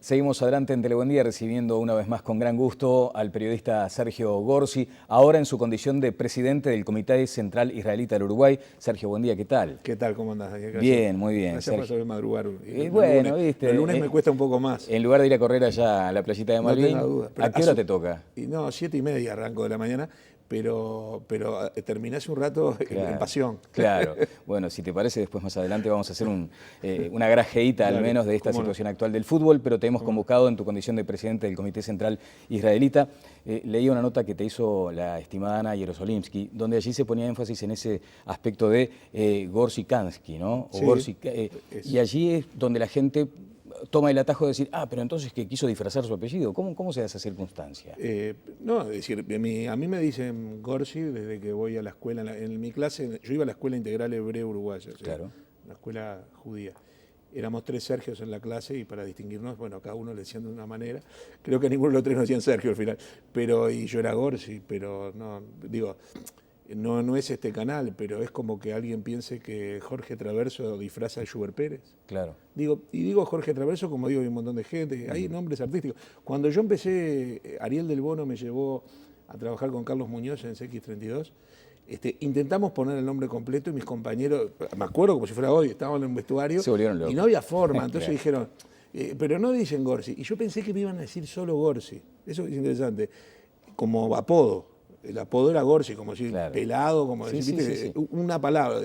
Seguimos adelante en Telebuen Día recibiendo una vez más con gran gusto al periodista Sergio Gorsi, ahora en su condición de presidente del Comité Central Israelita del Uruguay. Sergio, buen día, ¿qué tal? ¿Qué tal? ¿Cómo andás, Daniel? Gracias. Bien, muy bien. Gracias por saber madrugar. Bueno, viste. Los lunes me cuesta un poco más. En lugar de ir a correr allá a la playita de Malvin, no tenga duda. ¿a qué hora te toca? No, 7:30 arranco de la mañana, pero terminé hace un rato en pasión. Claro. Bueno, si te parece, después más adelante vamos a hacer una grajeíta al menos de esta situación actual del fútbol, pero te hemos convocado en tu condición de presidente del Comité Central Israelita. Leí una nota que te hizo la estimada Ana Yerosolimsky, donde allí se ponía énfasis en ese aspecto de Gorsi-Kansky, ¿no? O Sí, y allí es donde la gente toma el atajo de decir, pero entonces que quiso disfrazar su apellido. ¿Cómo se da esa circunstancia? No, es decir, a mí me dicen Gorsi desde que voy a la escuela. En mi clase, yo iba a la Escuela Integral Hebrea Uruguaya, Claro. una escuela judía. Éramos 3 Sergios en la clase y para distinguirnos, bueno, cada uno le decían de una manera. Creo que ninguno de los 3 nos decían Sergio al final. Y yo era Gorsi, pero no, digo, no es este canal, pero es como que alguien piense que Jorge Traverso disfraza a Schubert Pérez. Claro. Digo Jorge Traverso como digo hay un montón de gente, hay nombres artísticos. Cuando yo empecé, Ariel del Bono me llevó a trabajar con Carlos Muñoz en CX32, intentamos poner el nombre completo y mis compañeros, me acuerdo como si fuera hoy, estaban en un vestuario y no había forma, entonces dijeron, pero no dicen Gorsi. Y yo pensé que me iban a decir solo Gorsi, eso es interesante, como apodo. El apodo era Gorsi, como decir pelado, como decir, ¿viste? Una palabra,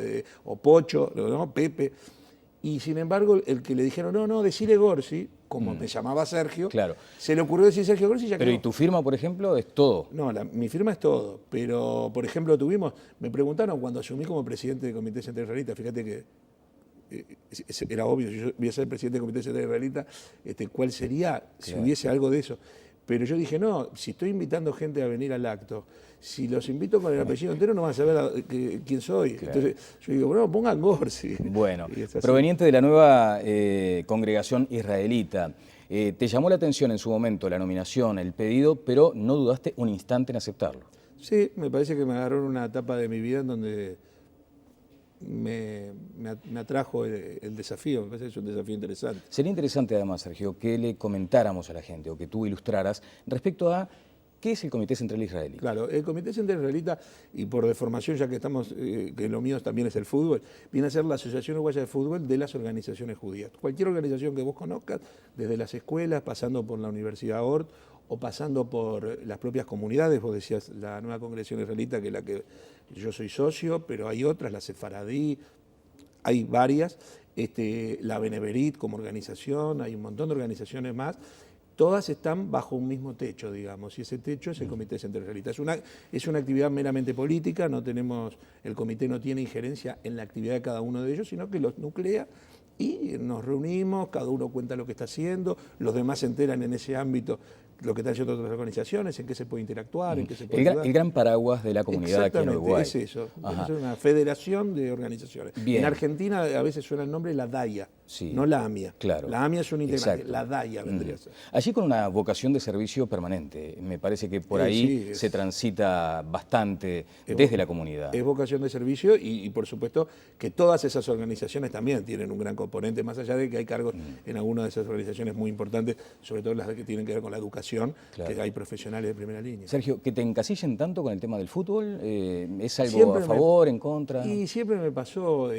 o Pocho, ¿no? Pepe. Y sin embargo, el que le dijeron, no, decile Gorsi, como me llamaba Sergio, se le ocurrió decir Sergio Gorsi y ya quedó. Pero ¿y tu firma, por ejemplo, es todo? No, mi firma es todo, pero por ejemplo me preguntaron cuando asumí como presidente del Comité Central Israelita, fíjate que era obvio, yo voy a ser presidente del Comité Central Israelita, ¿cuál sería si hubiese algo de eso? Pero yo dije, no, si estoy invitando gente a venir al acto, si los invito con el apellido entero no van a saber quién soy. Entonces yo digo, bueno, pongan Gorsi. Bueno, proveniente de la nueva congregación israelita, te llamó la atención en su momento la nominación, el pedido, pero no dudaste un instante en aceptarlo. Sí, me parece que me agarró en una etapa de mi vida en donde me atrajo el desafío, me parece que es un desafío interesante. Sería interesante además, Sergio, que le comentáramos a la gente o que tú ilustraras respecto a qué es el Comité Central Israelita. Claro, el Comité Central Israelita, y por deformación ya que estamos, que lo mío también es el fútbol, viene a ser la Asociación Uruguaya de Fútbol de las organizaciones judías. Cualquier organización que vos conozcas, desde las escuelas, pasando por la Universidad Ort, o pasando por las propias comunidades, vos decías la nueva congregación israelita, que es la que yo soy socio, pero hay otras, la Sefaradí, hay varias, la Beneverit como organización, hay un montón de organizaciones más, todas están bajo un mismo techo, digamos, y ese techo es el Comité Central Israelita. Es una actividad meramente política, el comité no tiene injerencia en la actividad de cada uno de ellos, sino que los nuclea y nos reunimos, cada uno cuenta lo que está haciendo, los demás se enteran en ese ámbito lo que están haciendo otras organizaciones, en qué se puede interactuar, en qué se puede ayudar. El gran paraguas de la comunidad aquí en Uruguay. Es eso, es una federación de organizaciones. Bien. En Argentina a veces suena el nombre la DAIA, no la AMIA. Claro. La AMIA es un integrante, la DAIA vendría a ser. Allí con una vocación de servicio permanente, me parece que por ahí se transita bastante desde la comunidad. Es vocación de servicio y por supuesto que todas esas organizaciones también tienen un gran componente, más allá de que hay cargos en algunas de esas organizaciones muy importantes, sobre todo las que tienen que ver con la educación, que hay profesionales de primera línea. Sergio, que te encasillen tanto con el tema del fútbol, ¿es algo siempre a favor, en contra? Y siempre me pasó,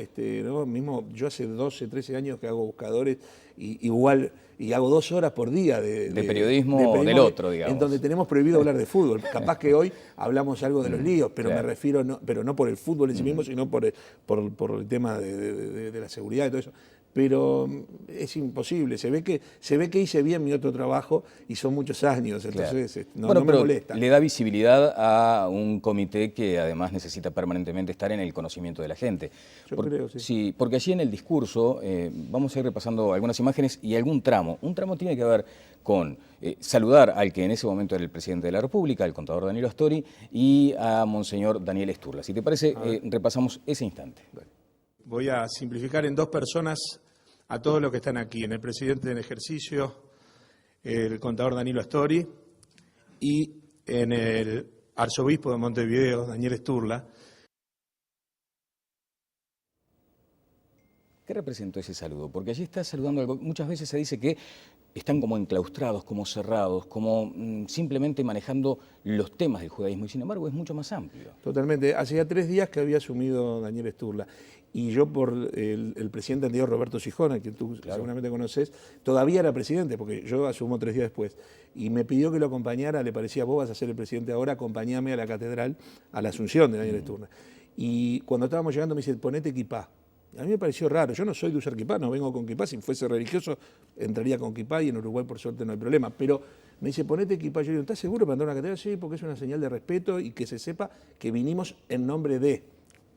¿no? Mismo yo hace 12, 13 años que hago buscadores y hago 2 horas por día de periodismo del otro, digamos. En donde tenemos prohibido hablar de fútbol. Capaz que hoy hablamos algo de los líos, pero me refiero, pero no por el fútbol en sí mismo, sino por el tema de la seguridad y todo eso. Pero es imposible, se ve que hice bien mi otro trabajo y son muchos años, entonces no me molesta. Le da visibilidad a un comité que además necesita permanentemente estar en el conocimiento de la gente. Yo creo, sí. Sí, porque allí en el discurso, vamos a ir repasando algunas imágenes y algún tramo. Un tramo tiene que ver con saludar al que en ese momento era el presidente de la República, el contador Danilo Astori, y a Monseñor Daniel Sturla. Si te parece, repasamos ese instante. Voy a simplificar en 2 personas a todos los que están aquí, en el presidente en ejercicio, el contador Danilo Astori, y en el arzobispo de Montevideo, Daniel Sturla. ¿Qué representó ese saludo? Porque allí está saludando algo. Muchas veces se dice que están como enclaustrados, como cerrados, como simplemente manejando los temas del judaísmo, y sin embargo es mucho más amplio. Totalmente. Hacía 3 días que había asumido Daniel Sturla. Y yo por el presidente anterior, Roberto Gijón, que tú seguramente conoces, todavía era presidente, porque yo asumo 3 días después. Y me pidió que lo acompañara, le parecía, vos vas a ser el presidente ahora, acompáñame a la catedral, a la Asunción de Daniel Sturla. Y cuando estábamos llegando me dice, ponete kipá. A mí me pareció raro, yo no soy de usar kipá, no vengo con kipá, si fuese religioso entraría con kipá y en Uruguay por suerte no hay problema, pero me dice, ponete kipá, yo digo, ¿estás seguro para entrar a una catedral? Sí, porque es una señal de respeto y que se sepa que vinimos en nombre de,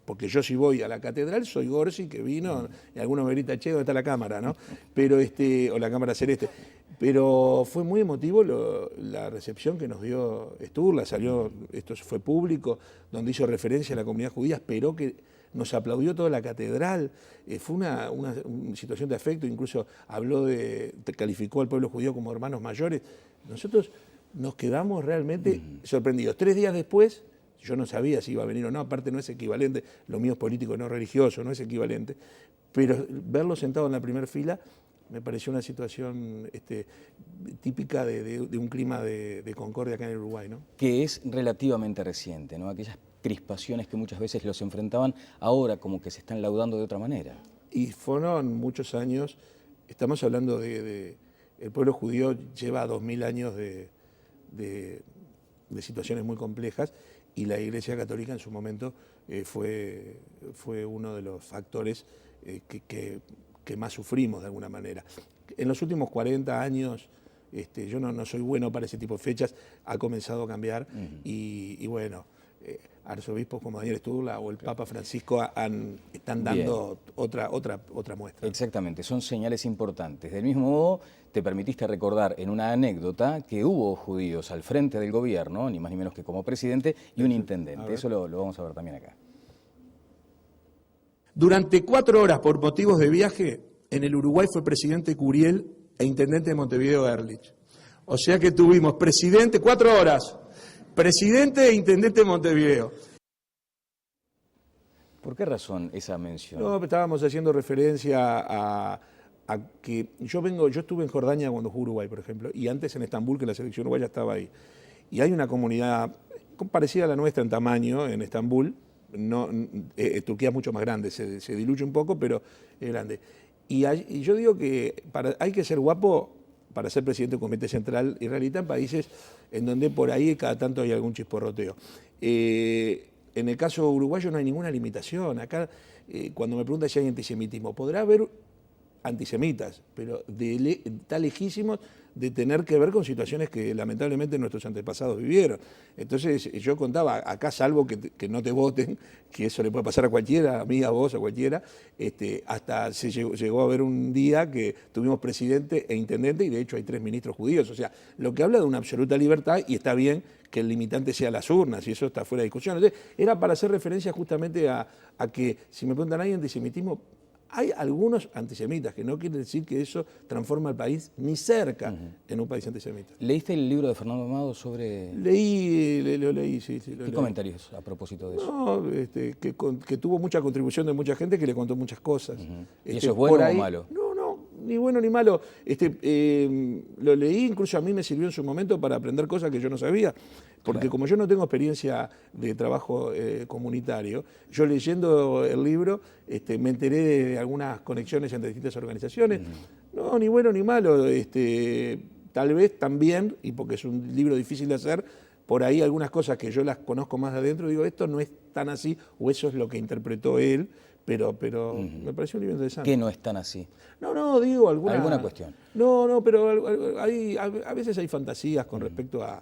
porque yo si voy a la catedral soy Gorsi, que vino, y algunos me gritan, che, ¿dónde está la cámara? ¿No? Pero o la cámara celeste. Pero fue muy emotivo la recepción que nos dio Sturla, salió, esto fue público, donde hizo referencia a la comunidad judía, esperó que nos aplaudió toda la catedral, fue una situación de afecto, incluso calificó al pueblo judío como hermanos mayores. Nosotros nos quedamos realmente sorprendidos. 3 días después, yo no sabía si iba a venir o no, aparte no es equivalente, lo mío es político, no religioso, no es equivalente, pero verlo sentado en la primera fila me pareció una situación típica de un clima de concordia acá en el Uruguay, ¿no? Que es relativamente reciente, ¿no? Aquellas crispaciones que muchas veces los enfrentaban, ahora como que se están laudando de otra manera. Y fueron muchos años, estamos hablando el pueblo judío lleva 2000 años de situaciones muy complejas y la Iglesia Católica en su momento fue uno de los factores que más sufrimos de alguna manera. En los últimos 40 años, yo no soy bueno para ese tipo de fechas, ha comenzado a cambiar y bueno, arzobispos como Daniel Sturla o el Papa Francisco están dando otra muestra. Exactamente, son señales importantes. Del mismo modo, te permitiste recordar en una anécdota que hubo judíos al frente del gobierno, ni más ni menos que como presidente, y un intendente. Eso lo vamos a ver también acá. Durante 4 horas por motivos de viaje, en el Uruguay fue presidente Curiel e intendente de Montevideo Ehrlich. O sea que tuvimos presidente 4 horas, presidente e intendente de Montevideo. ¿Por qué razón esa mención? No, estábamos haciendo referencia a que yo estuve en Jordania cuando jugó Uruguay, por ejemplo, y antes en Estambul, que la selección uruguaya estaba ahí. Y hay una comunidad parecida a la nuestra en tamaño, en Estambul. Turquía es mucho más grande, se diluye un poco, pero es grande. Y yo digo que hay que ser guapo para ser presidente del Comité Central israelita en países en donde por ahí cada tanto hay algún chisporroteo. En el caso uruguayo no hay ninguna limitación. Acá, cuando me preguntan si hay antisemitismo, podrá haber antisemitas, pero está lejísimos de tener que ver con situaciones que lamentablemente nuestros antepasados vivieron. Entonces yo contaba, acá salvo que no te voten, que eso le puede pasar a cualquiera, a mí, a vos, a cualquiera, hasta se llegó a haber un día que tuvimos presidente e intendente y de hecho hay 3 ministros judíos. O sea, lo que habla de una absoluta libertad y está bien que el limitante sea las urnas y eso está fuera de discusión. Entonces era para hacer referencia justamente a que si me preguntan, ¿hay antisemitismo? Hay algunos antisemitas, que no quiere decir que eso transforma al país ni cerca en un país antisemita. ¿Leíste el libro de Fernando Amado sobre...? Lo leí, sí. ¿Qué comentarios a propósito de eso? No, que tuvo mucha contribución de mucha gente que le contó muchas cosas. ¿Y eso es bueno o malo? No, ni bueno ni malo. Lo leí, incluso a mí me sirvió en su momento para aprender cosas que yo no sabía. Porque como yo no tengo experiencia de trabajo comunitario, yo leyendo el libro me enteré de algunas conexiones entre distintas organizaciones. No, ni bueno ni malo. Tal vez también, y porque es un libro difícil de hacer, por ahí algunas cosas que yo las conozco más de adentro, digo, esto no es tan así, o eso es lo que interpretó él, pero me pareció un libro interesante. ¿Qué no es tan así? No, digo alguna cuestión. No, pero a veces hay fantasías con respecto a...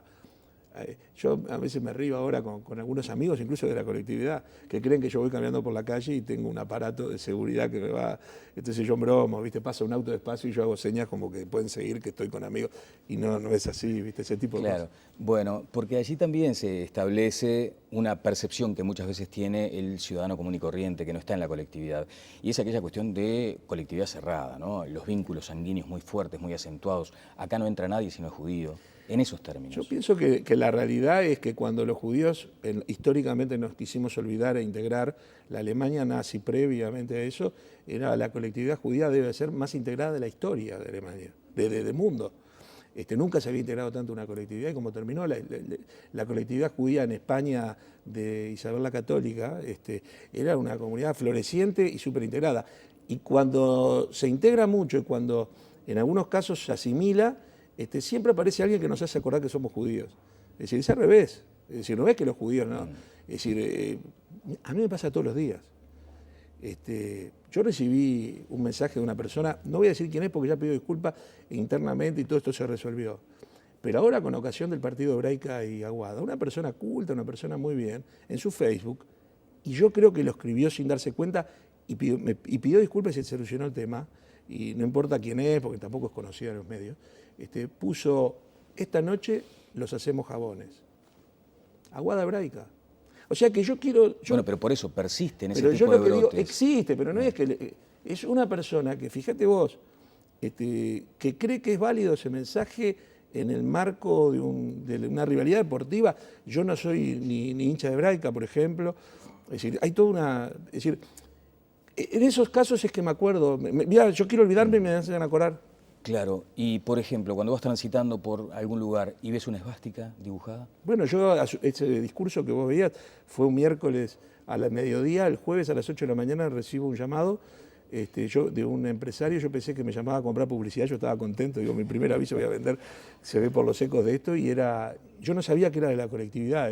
Yo a veces me río ahora con algunos amigos, incluso de la colectividad, que creen que yo voy caminando por la calle y tengo un aparato de seguridad que me va... Entonces yo bromo, ¿viste? Pasa un auto despacio y yo hago señas como que pueden seguir que estoy con amigos. Y no es así, ¿viste? Ese tipo de cosas. Bueno, porque allí también se establece una percepción que muchas veces tiene el ciudadano común y corriente, que no está en la colectividad. Y es aquella cuestión de colectividad cerrada, ¿no? Los vínculos sanguíneos muy fuertes, muy acentuados. Acá no entra nadie si no es judío. En esos términos. Yo pienso que la realidad es que cuando los judíos históricamente nos quisimos olvidar e integrar, la Alemania nazi previamente a eso, la colectividad judía debe ser más integrada de la historia de Alemania. de mundo. Nunca se había integrado tanto una colectividad, y como terminó la colectividad judía en España de Isabel la Católica, era una comunidad floreciente y súper integrada. Y cuando se integra mucho y cuando en algunos casos se asimila, siempre aparece alguien que nos hace acordar que somos judíos. Es decir, es al revés. Es decir, no es que los judíos no. Es decir, a mí me pasa todos los días. Yo recibí un mensaje de una persona, no voy a decir quién es porque ya pidió disculpas internamente y todo esto se resolvió. Pero ahora, con ocasión del partido Hebraica y Aguada, una persona culta, una persona muy bien, en su Facebook, y yo creo que lo escribió sin darse cuenta y pidió disculpas y se solucionó el tema, y no importa quién es, porque tampoco es conocido en los medios, puso: esta noche los hacemos jabones. Aguada Hebraica. O sea que yo quiero... Bueno, pero por eso persiste en ese tipo de brotes. Pero yo lo que digo, existe, pero no es que... Es una persona que, fíjate vos, que cree que es válido ese mensaje en el marco de una rivalidad deportiva. Yo no soy ni hincha de Hebraica, por ejemplo. Es decir, hay toda una... Es decir, en esos casos es que me acuerdo... Mira, yo quiero olvidarme y me hacen acordar. Claro, y por ejemplo, cuando vas transitando por algún lugar y ves una esvástica dibujada. Bueno, ese discurso que vos veías fue un miércoles a la mediodía, el jueves a las 8 de la mañana recibo un llamado yo de un empresario. Yo pensé que me llamaba a comprar publicidad, yo estaba contento, digo, mi primer aviso voy a vender, se ve por los ecos de esto, y yo no sabía que era de la colectividad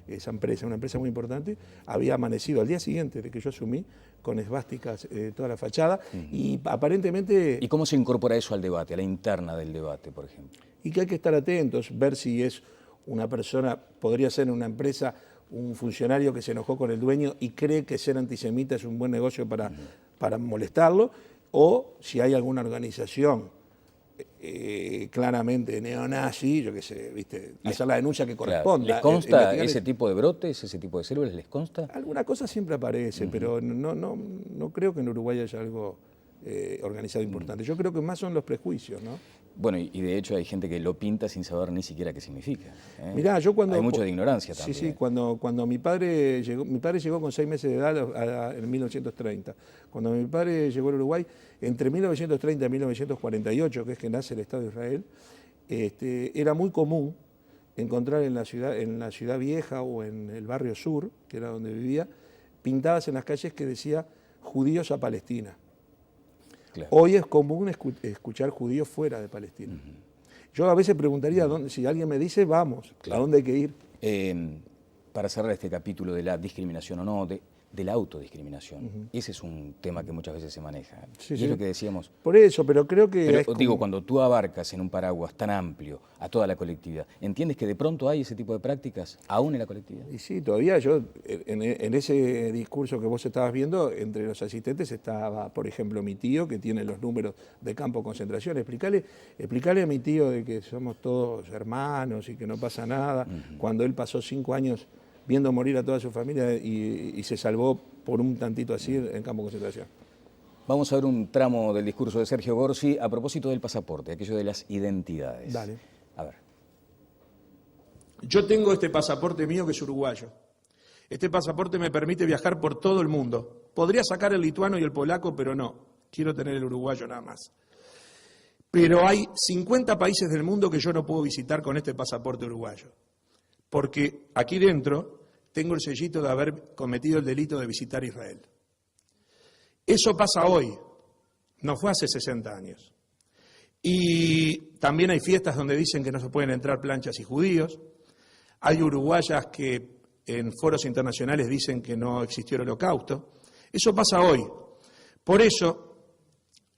esa empresa, una empresa muy importante. Había amanecido al día siguiente de que yo asumí con esvásticas toda la fachada, y aparentemente... ¿Y cómo se incorpora eso al debate, a la interna del debate, por ejemplo? Y que hay que estar atentos, ver si es una persona, podría ser en una empresa un funcionario que se enojó con el dueño y cree que ser antisemita es un buen negocio para molestarlo, o si hay alguna organización claramente neonazi, yo qué sé, ¿viste? Hacer la denuncia que corresponda. ¿Les consta ese tipo de brotes, ese tipo de células? ¿Les consta? Alguna cosa siempre aparece, pero no creo que en Uruguay haya algo organizado importante. Yo creo que más son los prejuicios, ¿no? Bueno, y de hecho hay gente que lo pinta sin saber ni siquiera qué significa. Mirá, yo cuando... Hay mucho de ignorancia también. Sí, cuando mi padre llegó con 6 meses de edad en 1930. Cuando mi padre llegó al Uruguay, entre 1930 y 1948, que es que nace el Estado de Israel, era muy común encontrar en la ciudad vieja o en el barrio sur, que era donde vivía, pintadas en las calles que decía judíos a Palestina. Claro. Hoy es común escuchar judíos fuera de Palestina. Yo a veces preguntaría, si alguien me dice, vamos, claro, ¿a dónde hay que ir? Para cerrar este capítulo de la discriminación o no, de la autodiscriminación. Ese es un tema que muchas veces se maneja. Sí, y es lo que decíamos. Por eso, pero creo que... Pero, digo, cuando tú abarcas en un paraguas tan amplio a toda la colectividad, ¿entiendes que de pronto hay ese tipo de prácticas aún en la colectividad? Y sí, todavía yo, en ese discurso que vos estabas viendo, entre los asistentes estaba, por ejemplo, mi tío, que tiene los números de campo de concentración. Explícale a mi tío de que somos todos hermanos y que no pasa nada, cuando él pasó 5 años viendo morir a toda su familia y se salvó por un tantito así en campo de concentración. Vamos a ver un tramo del discurso de Sergio Gorsi a propósito del pasaporte, aquello de las identidades. Dale. A ver. Yo tengo este pasaporte mío que es uruguayo. Este pasaporte me permite viajar por todo el mundo. Podría sacar el lituano y el polaco, pero no. Quiero tener el uruguayo nada más. Pero hay 50 países del mundo que yo no puedo visitar con este pasaporte uruguayo. Porque aquí dentro tengo el sellito de haber cometido el delito de visitar Israel. Eso pasa hoy, no fue hace 60 años. Y también hay fiestas donde dicen que no se pueden entrar planchas y judíos. Hay uruguayas que en foros internacionales dicen que no existió el Holocausto. Eso pasa hoy. Por eso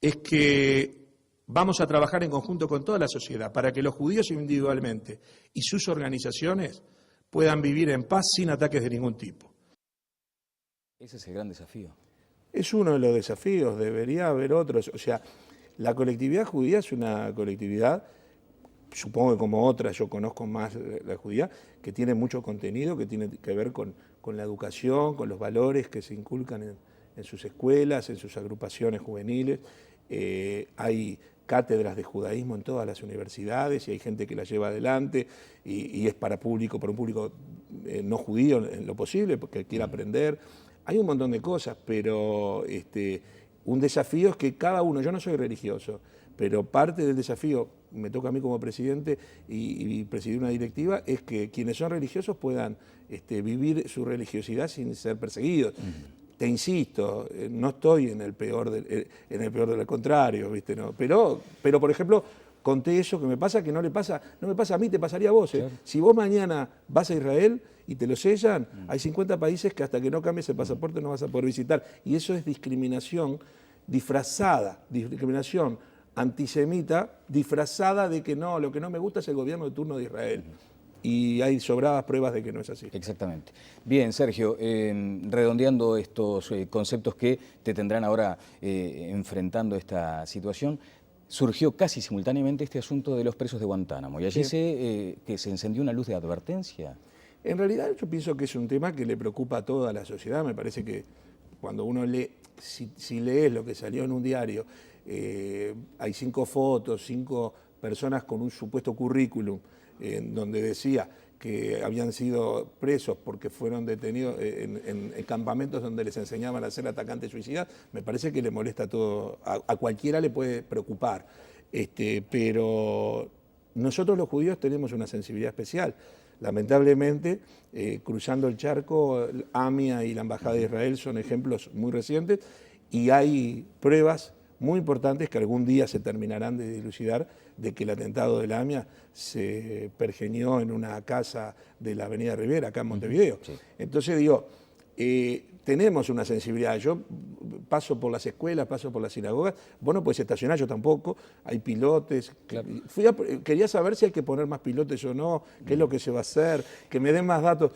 es que vamos a trabajar en conjunto con toda la sociedad para que los judíos individualmente y sus organizaciones puedan vivir en paz sin ataques de ningún tipo. Ese es el gran desafío. Es uno de los desafíos, debería haber otros. O sea, la colectividad judía es una colectividad, supongo que como otras, yo conozco más la judía, que tiene mucho contenido, que tiene que ver con la educación, con los valores que se inculcan en sus escuelas, en sus agrupaciones juveniles. Hay cátedras de judaísmo en todas las universidades y hay gente que la lleva adelante y es para un público no judío en lo posible, porque quiere aprender. Hay un montón de cosas, pero un desafío es que cada uno, yo no soy religioso, Pero parte del desafío, me toca a mí como presidente y presidir una directiva, es que quienes son religiosos puedan vivir su religiosidad sin ser perseguidos. Te insisto, no estoy en el peor del contrario, ¿viste? No, pero, por ejemplo, conté eso que me pasa, que no me pasa a mí, te pasaría a vos. Claro. Si vos mañana vas a Israel y te lo sellan, hay 50 países que hasta que no cambies el pasaporte no vas a poder visitar. Y eso es discriminación disfrazada, discriminación antisemita, disfrazada de que no, lo que no me gusta es el gobierno de turno de Israel. Y hay sobradas pruebas de que no es así. Exactamente. Bien, Sergio, redondeando estos conceptos que te tendrán ahora enfrentando esta situación, surgió casi simultáneamente este asunto de los presos de Guantánamo y allí sé que se encendió una luz de advertencia. En realidad yo pienso que es un tema que le preocupa a toda la sociedad. Me parece que cuando uno lee, si lees lo que salió en un diario, hay 5 fotos, 5 personas con un supuesto currículum, donde decía que habían sido presos porque fueron detenidos en campamentos donde les enseñaban a ser atacantes suicidas, me parece que le molesta a todo, a cualquiera le puede preocupar. Pero nosotros los judíos tenemos una sensibilidad especial. Lamentablemente, cruzando el charco, AMIA y la Embajada de Israel son ejemplos muy recientes y hay pruebas muy importantes que algún día se terminarán de dilucidar de que el atentado de la AMIA se pergeñó en una casa de la Avenida Rivera, acá en Montevideo. Sí. Entonces digo, tenemos una sensibilidad. Yo paso por las escuelas, paso por las sinagogas, vos no podés estacionar, yo tampoco, hay pilotes. Claro. Quería saber si hay que poner más pilotes o no, qué es lo que se va a hacer, que me den más datos.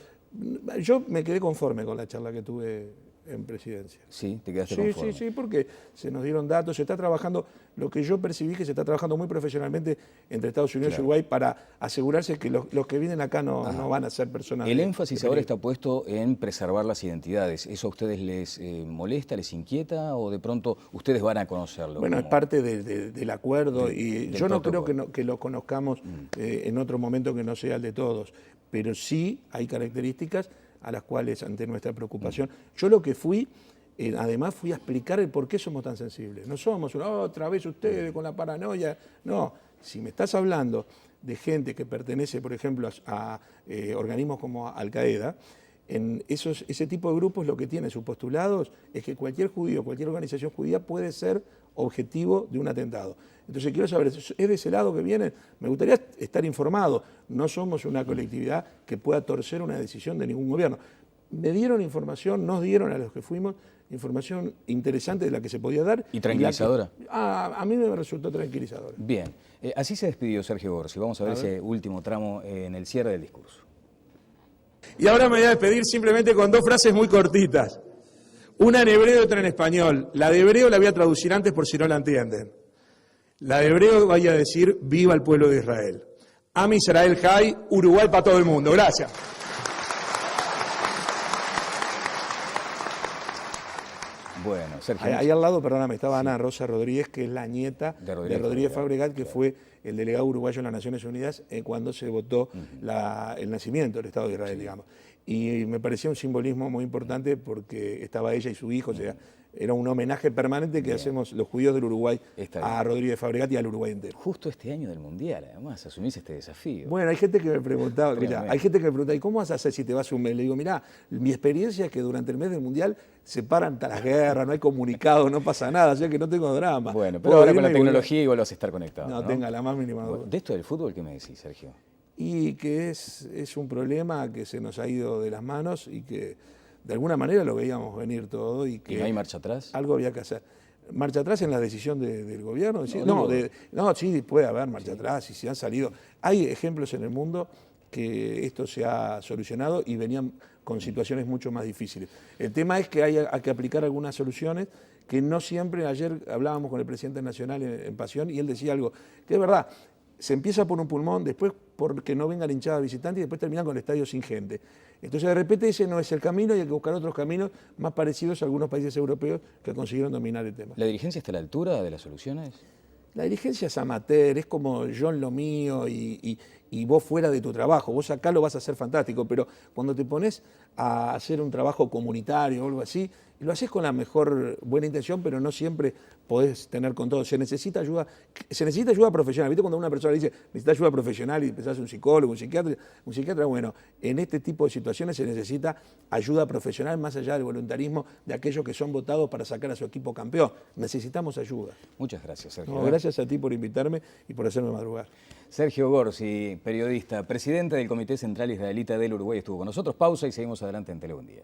Yo me quedé conforme con la charla que tuve en presidencia. Sí, te quedaste conforme. Sí, porque se nos dieron datos, se está trabajando, lo que yo percibí que se está trabajando muy profesionalmente entre Estados Unidos y Uruguay para asegurarse que los que vienen acá no van a ser personas. El énfasis ahora está puesto en preservar las identidades. ¿Eso a ustedes les molesta, les inquieta o de pronto ustedes van a conocerlo? Bueno, es parte del acuerdo y yo no creo que lo conozcamos en otro momento que no sea el de todos, pero sí hay características a las cuales, ante nuestra preocupación, yo lo que fui, además fui a explicar el por qué somos tan sensibles. No somos otra vez ustedes con la paranoia. No, si me estás hablando de gente que pertenece, por ejemplo, a organismos como Al-Qaeda, en ese tipo de grupos lo que tienen sus postulados es que cualquier judío, cualquier organización judía puede ser objetivo de un atentado. Entonces quiero saber, ¿es de ese lado que vienen? Me gustaría estar informado. No somos una colectividad que pueda torcer una decisión de ningún gobierno. Me dieron información, nos dieron a los que fuimos información interesante de la que se podía dar. ¿Y tranquilizadora? A mí me resultó tranquilizadora. Bien, así se despidió Sergio Gorsi. Vamos a ver ese último tramo en el cierre del discurso. Y ahora me voy a despedir simplemente con 2 frases muy cortitas. Una en hebreo y otra en español. La de hebreo la voy a traducir antes por si no la entienden. La de hebreo voy a decir, viva el pueblo de Israel. Am Israel Jai, Uruguay para todo el mundo. Gracias. Bueno, Sergio. Ahí al lado, perdóname, estaba Ana Rosa Rodríguez, que es la nieta de Rodríguez Fabregat, que fue el delegado uruguayo en las Naciones Unidas cuando se votó el nacimiento del Estado de Israel, digamos. Y me parecía un simbolismo muy importante porque estaba ella y su hijo, o sea, era un homenaje permanente que hacemos los judíos del Uruguay a Rodríguez Fabregat y al Uruguay entero. Justo este año del Mundial, además, asumís este desafío. Bueno, hay gente que me preguntaba, ¿y cómo vas a hacer si te vas un mes? Le digo, mirá, mi experiencia es que durante el mes del Mundial se paran las guerras, no hay comunicado, no pasa nada, o sea que no tengo drama. Bueno, pero ahora con la tecnología igual vas a estar conectado. No tenga la más mínima duda. Bueno, de esto del fútbol, ¿qué me decís, Sergio? Y que es un problema que se nos ha ido de las manos y que de alguna manera lo veíamos venir todo. ¿Y que no hay marcha atrás? Algo había que hacer. ¿Marcha atrás en la decisión del gobierno? Sí, puede haber marcha atrás y se han salido. Hay ejemplos en el mundo que esto se ha solucionado y venían con situaciones mucho más difíciles. El tema es que hay que aplicar algunas soluciones que no siempre. Ayer hablábamos con el presidente nacional en Pasión y él decía algo que es verdad. Se empieza por un pulmón, después porque no venga la hinchada visitante y después terminan con el estadio sin gente. Entonces de repente ese no es el camino y hay que buscar otros caminos más parecidos a algunos países europeos que consiguieron dominar el tema. ¿La dirigencia está a la altura de las soluciones? La dirigencia es amateur, es como yo en lo mío y vos fuera de tu trabajo. Vos acá lo vas a hacer fantástico, pero cuando te pones a hacer un trabajo comunitario o algo así, Y lo haces con la mejor buena intención, pero no siempre podés tener con todo. Se necesita ayuda profesional. ¿Viste cuando una persona dice, necesita ayuda profesional y pensás un psicólogo, un psiquiatra, bueno, en este tipo de situaciones se necesita ayuda profesional más allá del voluntarismo de aquellos que son votados para sacar a su equipo campeón. Necesitamos ayuda. Muchas gracias, Sergio. No, gracias a ti por invitarme y por hacerme madrugar. Sergio Gorsi, periodista, presidente del Comité Central Israelita del Uruguay, estuvo con nosotros. Pausa y seguimos adelante en Tele Buen Día.